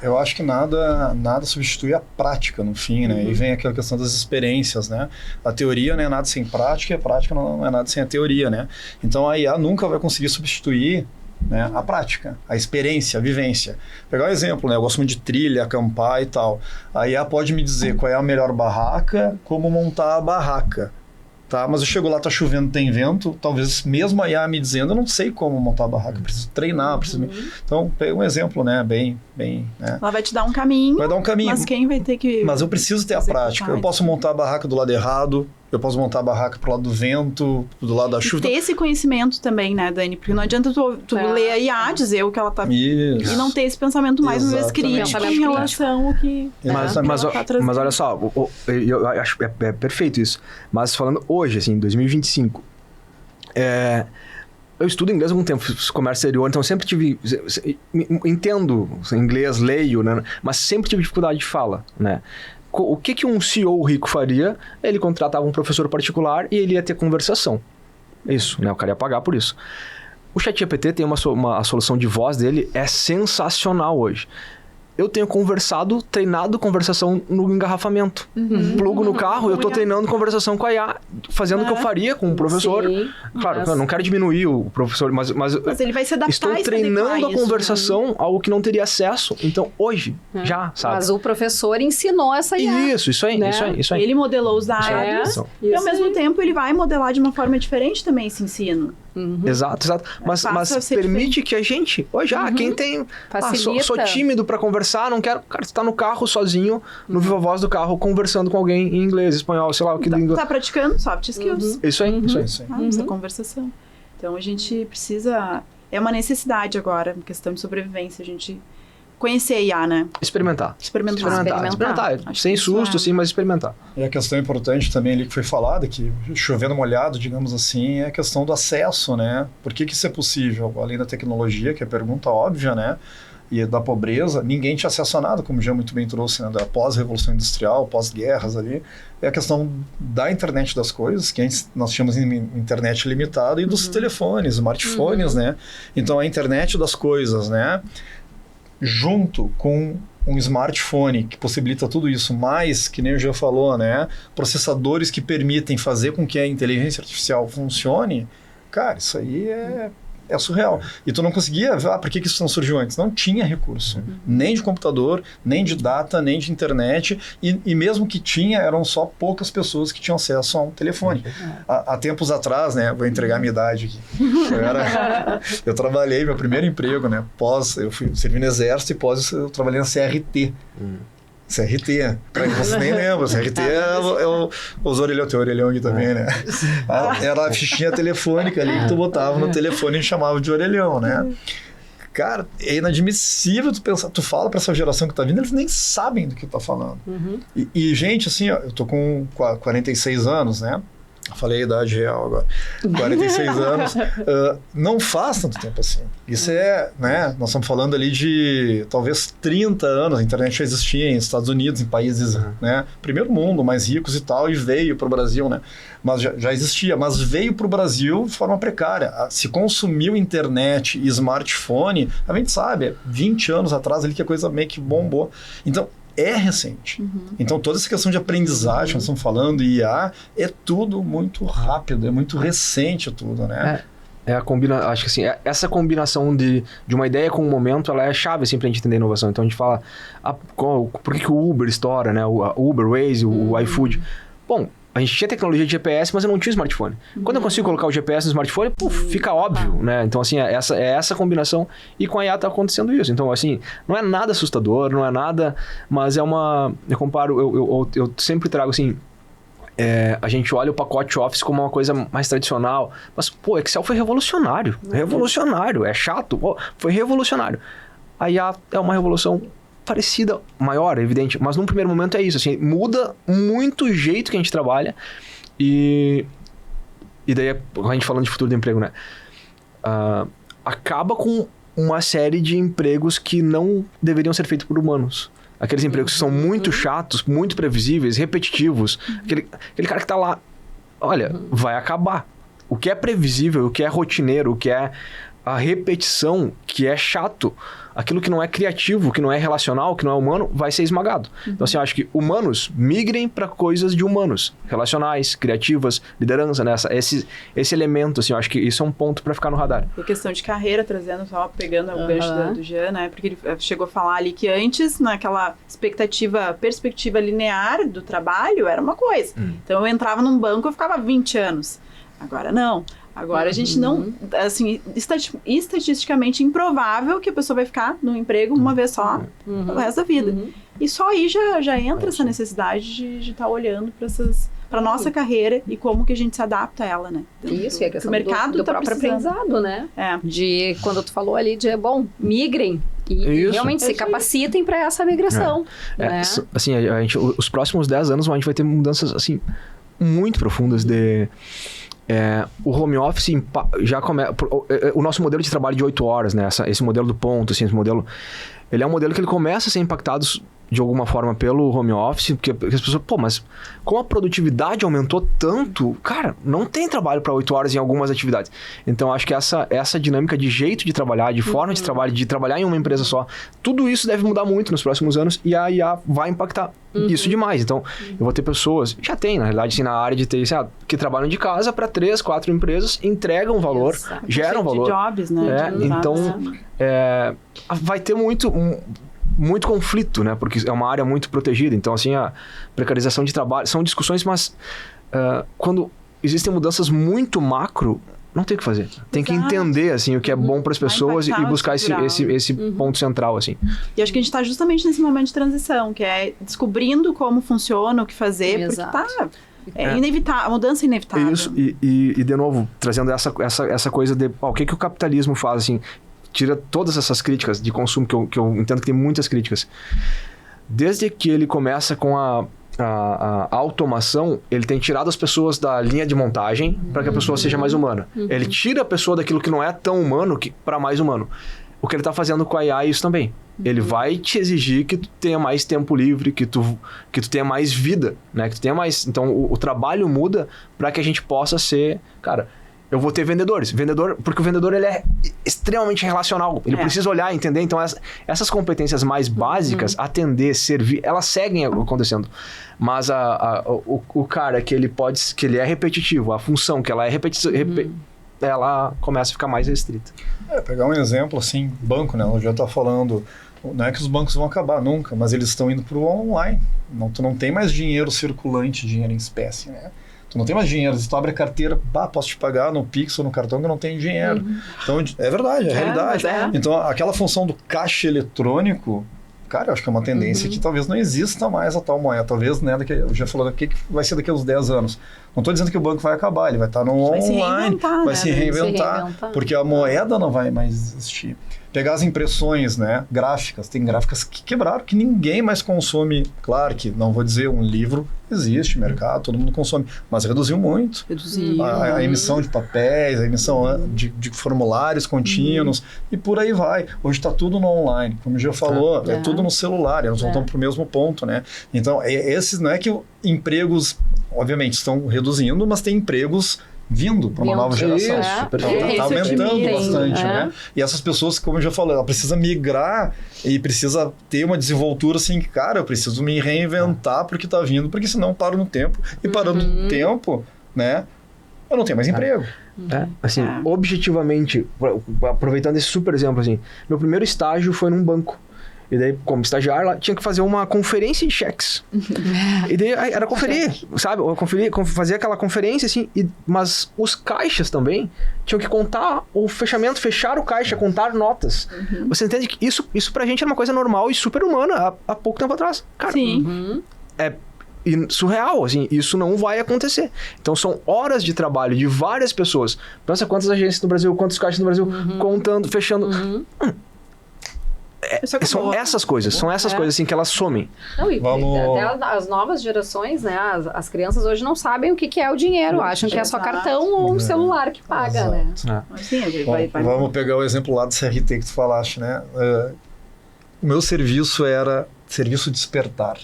Eu acho que nada substitui a prática, no fim, né? E vem aquela questão das experiências, né? A teoria não é nada sem prática, e a prática não é nada sem a teoria, né? Então, a IA nunca vai conseguir substituir, né, a prática, a experiência, a vivência. Pegar um exemplo, né? Eu gosto muito de trilha, acampar e tal. A IA pode me dizer qual é a melhor barraca, como montar a barraca. Tá, mas eu chego lá, tá chovendo, tem vento, talvez mesmo a IA me dizendo, eu não sei como montar a barraca, preciso treinar, Então, pega um exemplo, né, bem, né? Ela vai te dar um caminho, mas quem vai ter que... Mas eu preciso ter a prática. Eu posso montar a barraca do lado errado, eu posso montar a barraca pro lado do vento, do lado da chuva. E ter esse conhecimento também, né, Dani? Porque não adianta tu ler a IA, dizer o que ela tá... Isso. E não ter esse pensamento mais uma vez crítico em relação ao que... Mas olha só, eu acho perfeito isso. Mas falando hoje, assim, 2025, eu estudo inglês há algum tempo, comércio exterior, então sempre tive... Entendo inglês, leio, né? Mas sempre tive dificuldade de fala, né? O que um CEO rico faria? Ele contratava um professor particular e ele ia ter conversação. Isso, né? O cara ia pagar por isso. O ChatGPT tem a solução de voz dele, é sensacional hoje. Eu tenho treinado conversação no engarrafamento. Plugo no carro, eu tô treinando conversação com a IA, fazendo o que eu faria com o professor. Sim, claro, eu não quero diminuir o professor, mas ele vai se adaptar. Estou treinando a conversação, algo que não teria acesso. Então, hoje, já, sabe? Mas o professor ensinou essa IA. Isso aí, né? isso aí. Ele modelou os dados e, ao mesmo tempo, ele vai modelar de uma forma diferente também esse ensino. Exato. Mas permite que a gente, hoje, quem tem... sou tímido para conversar, não quero... Cara, tu tá no carro sozinho, no viva voz do carro, conversando com alguém em inglês, espanhol, sei lá o que língua. Tá praticando soft skills. Isso aí. Essa conversação. Então, a gente precisa... É uma necessidade agora, questão de sobrevivência, a gente... Conhecer a IA, né? Experimentar. Acho sem susto, sim, mas experimentar. E a questão importante também ali que foi falada, que chovendo molhado, digamos assim, é a questão do acesso, né? Por que isso é possível? Além da tecnologia, que é a pergunta óbvia, né? E da pobreza, ninguém tinha acesso a nada, como já muito bem trouxe, né? Da pós-revolução industrial, pós-guerras ali. É a questão da internet das coisas, que antes nós tínhamos internet limitada, e dos telefones, smartphones, né? Então, a internet das coisas, né? Junto com um smartphone que possibilita tudo isso, mais, que nem o Jean falou, né? Processadores que permitem fazer com que a inteligência artificial funcione, cara, isso aí é é surreal. E tu não conseguia ver, por que isso não surgiu antes? Não tinha recurso, nem de computador, nem de data, nem de internet, e mesmo que tinha, eram só poucas pessoas que tinham acesso a um telefone. Há tempos atrás, né, vou entregar a minha idade aqui, eu trabalhei, meu primeiro emprego, né, eu servi no exército e pós eu trabalhei na CRT. CRT, você nem lembra, CRT é os orelhão, tem orelhão aqui também, né? Era a fichinha telefônica ali que tu botava no telefone e chamava de orelhão, né? Cara, é inadmissível tu pensar, tu fala pra essa geração que tá vindo, eles nem sabem do que tu tá falando. E gente, assim, ó, eu tô com 46 anos, né? Falei a idade real agora. 46 anos. Não faz tanto tempo assim. Isso né? Nós estamos falando ali de talvez 30 anos. A internet já existia em Estados Unidos, em países, né? Primeiro mundo, mais ricos e tal, e veio para o Brasil, né? Mas já existia, mas veio para o Brasil de forma precária. Se consumiu internet e smartphone, a gente sabe, 20 anos atrás ali que a coisa meio que bombou. Então, é recente. Então, toda essa questão de aprendizagem, nós estamos falando, IA, é tudo muito rápido, é muito recente tudo, né? Acho que assim, essa combinação de uma ideia com um momento, ela é chave assim, pra gente entender a inovação. Então, a gente fala, por que o Uber estoura, né? O Uber, Waze, o iFood. Bom, a gente tinha tecnologia de GPS, mas eu não tinha smartphone. Quando eu consigo colocar o GPS no smartphone, fica óbvio, né? Então, assim, essa combinação. E com a IA tá acontecendo isso. Então, assim, não é nada assustador, não é nada... Mas é uma... Eu comparo... Eu sempre trago, assim... a gente olha o pacote Office como uma coisa mais tradicional. Mas, Excel foi revolucionário. Revolucionário. É chato. Foi revolucionário. A IA é uma revolução... parecida, maior, evidente, mas num primeiro momento é isso, assim, muda muito o jeito que a gente trabalha e daí, a gente falando de futuro do emprego, né, acaba com uma série de empregos que não deveriam ser feitos por humanos. Aqueles empregos que são muito chatos, muito previsíveis, repetitivos, aquele cara que tá lá, olha, vai acabar. O que é previsível, o que é rotineiro, o que é a repetição, que é chato, aquilo que não é criativo, que não é relacional, que não é humano, vai ser esmagado. Então, assim, eu acho que humanos migrem para coisas de humanos, relacionais, criativas, liderança, né? Esse elemento, assim, eu acho que isso é um ponto para ficar no radar. E questão de carreira, trazendo, só pegando o gancho do Jean, né? Porque ele chegou a falar ali que antes, naquela perspectiva linear do trabalho, era uma coisa. Então, eu entrava num banco, eu ficava 20 anos. Agora, não. Agora, a gente não... Assim, estatisticamente improvável que a pessoa vai ficar no emprego uma vez só o resto da vida. E só aí já entra essa necessidade de estar olhando para a nossa carreira e como que a gente se adapta a ela, né? Isso, e a questão mercado do próprio aprendizado, né? De quando tu falou ali migrem e realmente se capacitem para essa migração. Né? Assim, os próximos 10 anos a gente vai ter mudanças, assim, muito profundas de... o home office já começa... O nosso modelo de trabalho de 8 horas, né? Esse modelo do ponto, assim, esse modelo... Ele é um modelo que ele começa a ser impactado de alguma forma pelo home office, porque as pessoas... mas como a produtividade aumentou tanto, cara, não tem trabalho para 8 horas em algumas atividades. Então, acho que essa dinâmica de jeito de trabalhar, de forma de trabalho, de trabalhar em uma empresa só, tudo isso deve mudar muito nos próximos anos e a IA vai impactar isso demais. Então, eu vou ter pessoas... Já tem, na realidade, assim, na área de TI, que trabalham de casa para 3, 4 empresas, entregam valor, geram valor. De jobs, né? Então, vai ter muito conflito, né? Porque é uma área muito protegida. Então, assim, a precarização de trabalho... São discussões, mas quando existem mudanças muito macro, não tem o que fazer. Tem que entender, assim, o que é bom para as pessoas e buscar esse ponto central, assim. E acho que a gente está justamente nesse momento de transição, que é descobrindo como funciona, o que fazer, porque inevitável, a mudança é inevitável. Isso, e de novo, trazendo essa coisa de o que o capitalismo faz, assim... Tira todas essas críticas de consumo, que eu entendo que tem muitas críticas. Desde que ele começa com a automação, ele tem tirado as pessoas da linha de montagem para que a pessoa seja mais humana. Ele tira a pessoa daquilo que não é tão humano para mais humano. O que ele está fazendo com a IA é isso também. Ele vai te exigir que tu tenha mais tempo livre, que tu tenha mais vida, né? Que tu tenha mais... Então, o trabalho muda para que a gente possa ser... Cara... Eu vou ter vendedores. Porque o vendedor ele é extremamente relacional. Ele precisa olhar, entender. Então, essas competências mais básicas, atender, servir, elas seguem acontecendo. Mas o cara que ele é repetitivo, a função que ela é ela começa a ficar mais restrita. Pegar um exemplo assim, banco, né? Eu já está falando, não é que os bancos vão acabar nunca, mas eles estão indo para o online. Tu não tem mais dinheiro circulante, dinheiro em espécie, né? Tu não tem mais dinheiro, se tu abre a carteira, posso te pagar no Pix ou no cartão que eu não tenho dinheiro. Então, é verdade, é realidade. Então, aquela função do caixa eletrônico, cara, eu acho que é uma tendência que talvez não exista mais a tal moeda. Talvez, né, eu já falando, o que vai ser daqui a uns 10 anos? Não estou dizendo que o banco vai acabar, ele vai estar no online, vai se reinventar, porque a moeda não vai mais existir. Pegar as impressões, né, gráficas, tem gráficas que quebraram, que ninguém mais consome. Claro que, não vou dizer, um livro existe, mercado, todo mundo consome, mas reduziu muito. A emissão de papéis, a emissão de formulários contínuos, e por aí vai. Hoje está tudo no online, como já falou, é tudo no celular, nós voltamos para o mesmo ponto, né? Então, esses não é que empregos, obviamente, estão reduzindo, mas tem empregos vindo para uma nova geração. Está aumentando bastante, né? E essas pessoas, como eu já falei, ela precisa migrar e precisa ter uma desenvoltura assim, que, cara, eu preciso me reinventar porque está vindo, porque senão eu paro no tempo. E parando no tempo, né, eu não tenho mais emprego. Assim, objetivamente, aproveitando esse super exemplo, assim, meu primeiro estágio foi num banco. E daí, como estagiário, lá, tinha que fazer uma conferência de cheques. E daí, era conferir, sabe? Fazer aquela conferência, assim. Mas os caixas também tinham que contar o fechamento, fechar o caixa, contar notas. Você entende que isso pra gente era uma coisa normal e super humana há pouco tempo atrás. Cara, é surreal, assim. Isso não vai acontecer. Então, são horas de trabalho de várias pessoas. Pensa quantas agências no Brasil, quantos caixas no Brasil, contando, fechando... São essas coisas assim que elas somem. Não, e até as novas gerações, né? As crianças hoje não sabem o que é o dinheiro, acham que é só cartão ou um celular que paga, né? Vamos pegar o exemplo lá do CRT que tu falaste, né? O meu serviço era serviço despertar.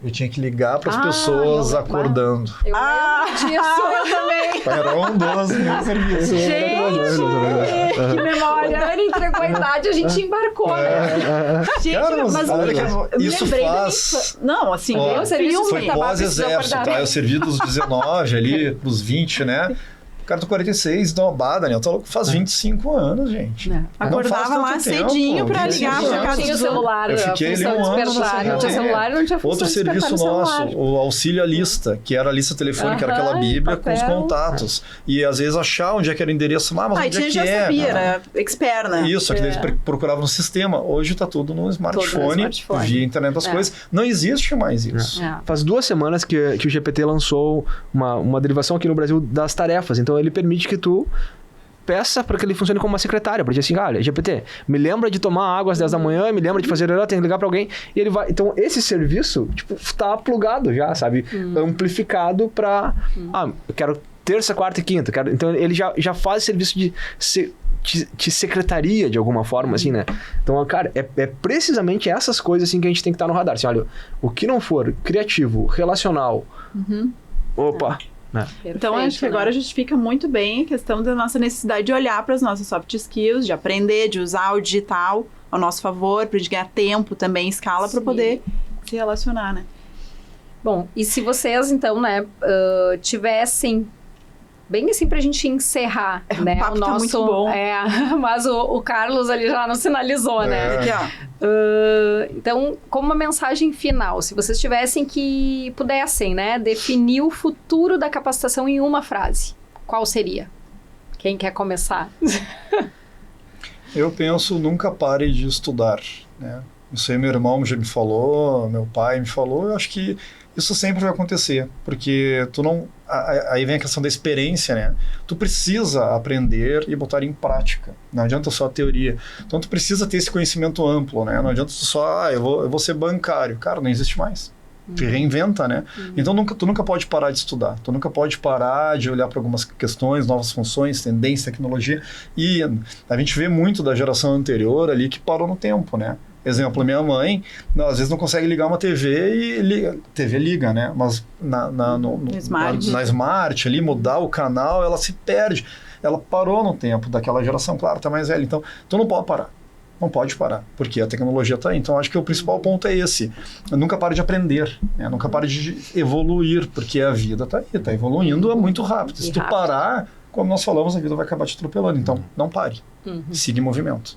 Eu tinha que ligar para as pessoas acordando. Eu lembro disso. Eu também. Era um dos meus serviços. Gente, que memória. Então ele entregou a idade, a gente embarcou, né? Gente, cara, mas isso faz... Não, assim, o serviço foi pós-exército, tá? Eu servi dos 19 ali, pros 20, né? Cara, tô 46, dá uma bada, né? Eu tô louco, faz 25 anos, gente. Acordava lá cedinho pra ligar pra casa do celular. Eu fiquei ali um ano não tinha celular, não tinha função. Outro serviço nosso, o auxílio à lista, que era a lista telefônica, era aquela bíblia com os contatos. E às vezes achar onde é que era o endereço, mas onde é que já sabia, era expert, né? Isso, que eles procuravam no sistema. Hoje tá tudo no smartphone, via internet das coisas. Não existe mais isso. Faz 2 semanas que o GPT lançou uma derivação aqui no Brasil das tarefas. Então, ele permite que tu peça para que ele funcione como uma secretária. Porque assim, olha, GPT, me lembra de tomar água às 10 da manhã, me lembra de fazer, tem que ligar para alguém. E ele vai... Então, esse serviço, tipo, tá plugado já, sabe? Amplificado para... eu quero terça, quarta e quinta. Então, ele já faz serviço de secretaria, de alguma forma, assim, né? Então, cara, é precisamente essas coisas, assim, que a gente tem que estar no radar. Assim, olha, o que não for criativo, relacional... Opa... Perfeito, então, acho que agora justifica muito bem a questão da nossa necessidade de olhar para as nossas soft skills, de aprender, de usar o digital ao nosso favor, para a gente ganhar tempo também, escala, para poder se relacionar, né? Bom, e se vocês, então, né, tivessem, bem assim pra gente encerrar, né? O papo tá muito bom. Mas o Carlos ali já nos sinalizou, né? Aqui, ó. Então, como uma mensagem final, se vocês tivessem que pudessem, né, definir o futuro da capacitação em uma frase, qual seria? Quem quer começar? Eu penso, nunca pare de estudar, né? Isso aí meu irmão já me falou, meu pai me falou, eu acho que isso sempre vai acontecer, porque tu não... Aí vem a questão da experiência, né? Tu precisa aprender e botar em prática. Não adianta só a teoria. Então, tu precisa ter esse conhecimento amplo, né? Não adianta tu só, eu vou ser bancário. Cara, não existe mais. Tu reinventa, né? Então, tu nunca pode parar de estudar. Tu nunca pode parar de olhar para algumas questões, novas funções, tendência, tecnologia. E a gente vê muito da geração anterior ali que parou no tempo, né? Exemplo, minha mãe, às vezes não consegue ligar uma TV e TV liga, né? Mas na Smart ali, mudar o canal, ela se perde. Ela parou no tempo daquela geração, claro, tá mais velha. Então, tu não pode parar. Não pode parar, porque a tecnologia está aí. Então, acho que o principal ponto é esse. Nunca pare de aprender, né? Nunca pare de evoluir, porque a vida está aí, está evoluindo muito rápido. Se tu parar, como nós falamos, a vida vai acabar te atropelando. Então, não pare. Siga em movimento.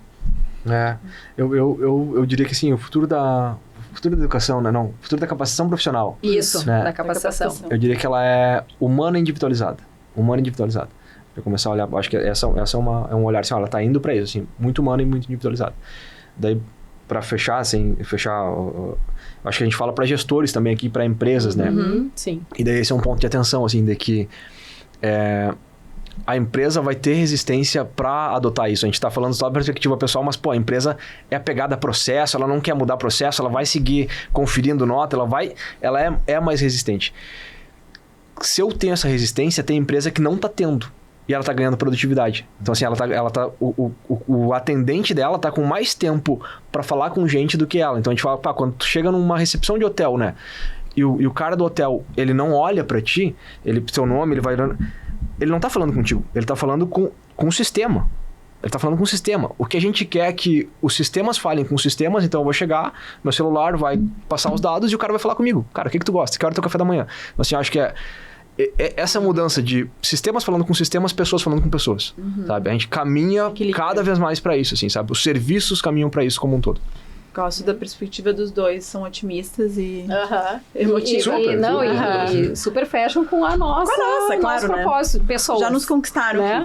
Eu diria que assim, o futuro da educação, né? Não, o futuro da capacitação profissional. Isso, né? da capacitação. Eu diria que ela é humana e individualizada. Pra começar a olhar, acho que essa é um olhar assim, ela tá indo para isso, assim, muito humana e muito individualizada. Daí, para fechar, acho que a gente fala para gestores também aqui, para empresas, né? Sim. E daí esse é um ponto de atenção, assim, de que a empresa vai ter resistência para adotar isso. A gente está falando só da perspectiva pessoal, mas, pô, a empresa é apegada a processo, ela não quer mudar processo, ela vai seguir conferindo nota, ela é mais resistente. Se eu tenho essa resistência, tem empresa que não está tendo. E ela tá ganhando produtividade. Então, assim, o atendente dela tá com mais tempo para falar com gente do que ela. Então, a gente fala, quando tu chega numa recepção de hotel, né? E o cara do hotel, ele não olha para ti, seu nome, ele vai... Ele não tá falando contigo, ele tá falando com o sistema. Ele tá falando com o sistema. O que a gente quer é que os sistemas falem com os sistemas, então eu vou chegar, meu celular vai passar os dados e o cara vai falar comigo. Cara, o que tu gosta? Que hora é o teu café da manhã? Então, assim, eu acho que essa mudança de sistemas falando com sistemas, pessoas falando com pessoas, sabe? A gente caminha cada vez mais para isso, assim, sabe? Os serviços caminham para isso como um todo. Gosto da perspectiva dos dois, são otimistas e emotivos. E super fecham com a nossa, claro, nosso propósito, pessoas. Já nos conquistaram. Né?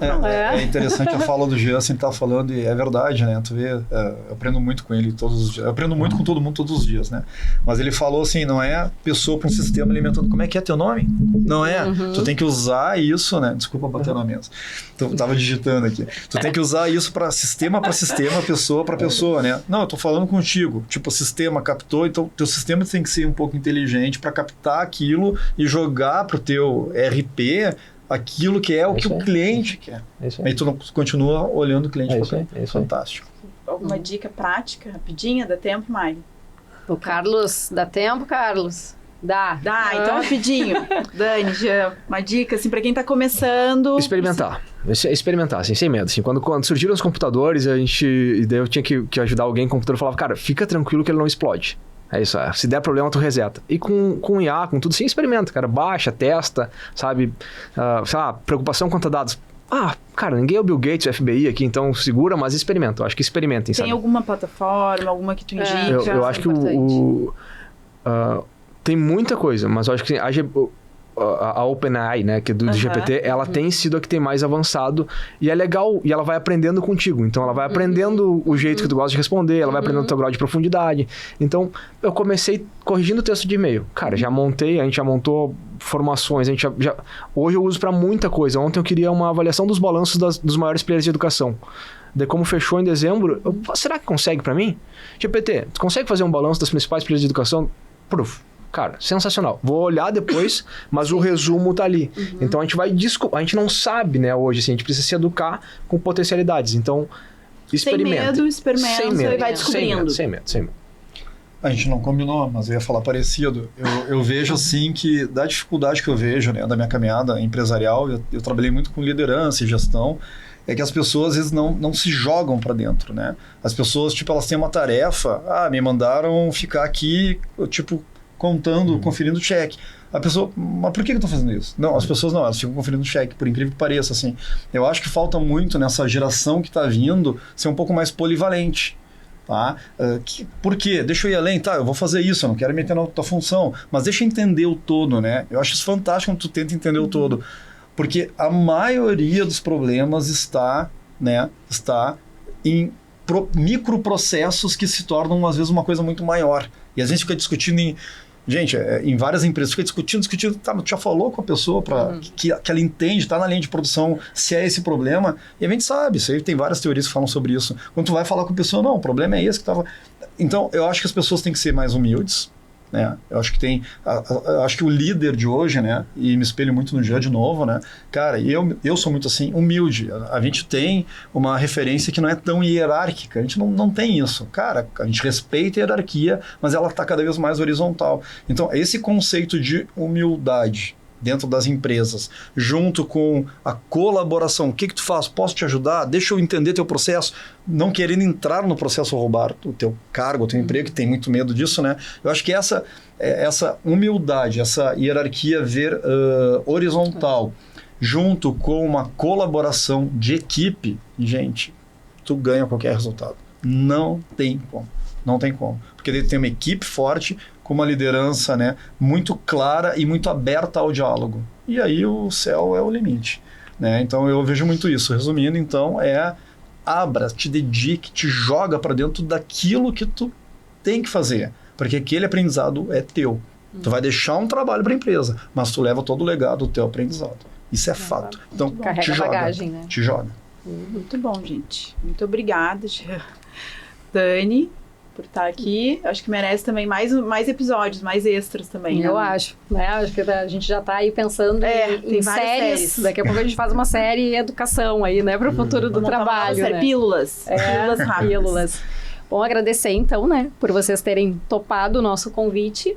É interessante a fala do Jean, assim, tá falando, e é verdade, né? Tu vê, eu aprendo muito com ele todos os dias. Eu aprendo muito com todo mundo todos os dias, né? Mas ele falou assim, não é pessoa para um sistema alimentando. Como é que é teu nome? Não é? Tu tem que usar isso, né? Desculpa bater na mesa. Tava digitando aqui. Tu tem que usar isso para sistema, pessoa para pessoa, né? Não, eu tô falando contigo. Tipo, o sistema captou, então teu sistema tem que ser um pouco inteligente para captar aquilo e jogar pro teu RP aquilo que é o que o cliente quer. Aí tu não continua olhando o cliente para frente. Fantástico. Alguma dica prática, rapidinha, dá tempo, Mari? O Carlos, dá tempo, Carlos? Dá, então rapidinho. Dani, já uma dica, assim, pra quem tá começando... Experimentar, assim, sem medo. Assim, quando surgiram os computadores, daí eu tinha que ajudar alguém com o computador, eu falava, cara, fica tranquilo que ele não explode. É isso, se der problema, tu reseta. E com IA, com tudo, sim, experimenta, cara. Baixa, testa, sabe? Sei lá, preocupação quanto a dados. Cara, ninguém é o Bill Gates, o FBI aqui, então segura, mas experimenta. Eu acho que experimentem, sabe? Tem alguma plataforma, alguma que tu indica? Eu acho que tem muita coisa, mas eu acho que a OpenAI, né, que é do GPT, ela tem sido a que tem mais avançado e é legal, e ela vai aprendendo contigo. Então, ela vai aprendendo o jeito que tu gosta de responder, ela vai aprendendo o teu grau de profundidade. Então, eu comecei corrigindo o texto de e-mail. Cara, a gente já montou formações, hoje eu uso para muita coisa. Ontem eu queria uma avaliação dos balanços dos maiores players de educação. Daí, como fechou em dezembro, será que consegue para mim? GPT, tu consegue fazer um balanço das principais players de educação? Cara, sensacional. Vou olhar depois, mas o resumo tá ali. Então, a gente não sabe, né, hoje, assim, a gente precisa se educar com potencialidades. Então, experimenta. Sem medo, e vai descobrindo. Sem medo. A gente não combinou, mas eu ia falar parecido. Eu vejo, assim, que da dificuldade que eu vejo, né, da minha caminhada empresarial, eu trabalhei muito com liderança e gestão, é que as pessoas, às vezes, não se jogam para dentro, né? As pessoas, tipo, elas têm uma tarefa, me mandaram ficar aqui, tipo, contando, conferindo cheque. A pessoa, mas por que eu tô fazendo isso? Não, as pessoas não, elas ficam conferindo cheque, por incrível que pareça, assim. Eu acho que falta muito nessa geração que tá vindo ser um pouco mais polivalente, tá? Por quê? Deixa eu ir além, tá, eu vou fazer isso, eu não quero meter na tua função, mas deixa eu entender o todo, né? Eu acho isso fantástico quando tu tenta entender o todo, porque a maioria dos problemas está em microprocessos que se tornam, às vezes, uma coisa muito maior. E às vezes fica discutindo em várias empresas, fica discutindo, tá, mas tu já falou com a pessoa que ela entende, está na linha de produção, se é esse problema, e a gente sabe, isso aí tem várias teorias que falam sobre isso. Quando tu vai falar com a pessoa, não, o problema é esse que estava... Então, eu acho que as pessoas têm que ser mais humildes, né? Eu acho que acho que o líder de hoje, né? E me espelho muito no Jean de novo, né? Cara, eu sou muito assim, humilde. A gente tem uma referência que não é tão hierárquica. A gente não tem isso. Cara, a gente respeita a hierarquia, mas ela está cada vez mais horizontal. Então, esse conceito de humildade dentro das empresas, junto com a colaboração. O que tu faz? Posso te ajudar? Deixa eu entender teu processo. Não querendo entrar no processo, roubar o teu cargo, o teu emprego, que tem muito medo disso, né? Eu acho que essa humildade, essa hierarquia horizontal, junto com uma colaboração de equipe, gente, tu ganha qualquer resultado. Não tem como. Não tem como. Porque daí tem uma equipe forte, com uma liderança, né, muito clara e muito aberta ao diálogo. E aí o céu é o limite. Né? Então eu vejo muito isso. Resumindo, então, abra, te dedique, te joga para dentro daquilo que tu tem que fazer. Porque aquele aprendizado é teu. Tu vai deixar um trabalho para a empresa, mas tu leva todo o legado do teu aprendizado. Isso é fato. Então, carrega te joga. Bagagem, né? Te joga. Muito bom, gente. Muito obrigada, Dani, por estar aqui. Acho que merece também mais episódios, mais extras também. Eu acho, né? Acho que a gente já está aí pensando em séries. Daqui a pouco a gente faz uma série educação aí, né? Para o futuro do trabalho, né? Pílulas. Pílulas rápidas. Pílulas. Bom, agradecer então, né? Por vocês terem topado o nosso convite.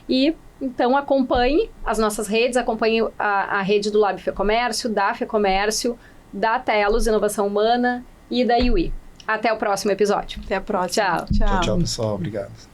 E, então, acompanhe as nossas redes, acompanhe a rede do Lab FEComércio, da FEComércio, da Telos Inovação Humana e da UI. Até o próximo episódio. Até a próxima. Tchau. Tchau, pessoal. Obrigado.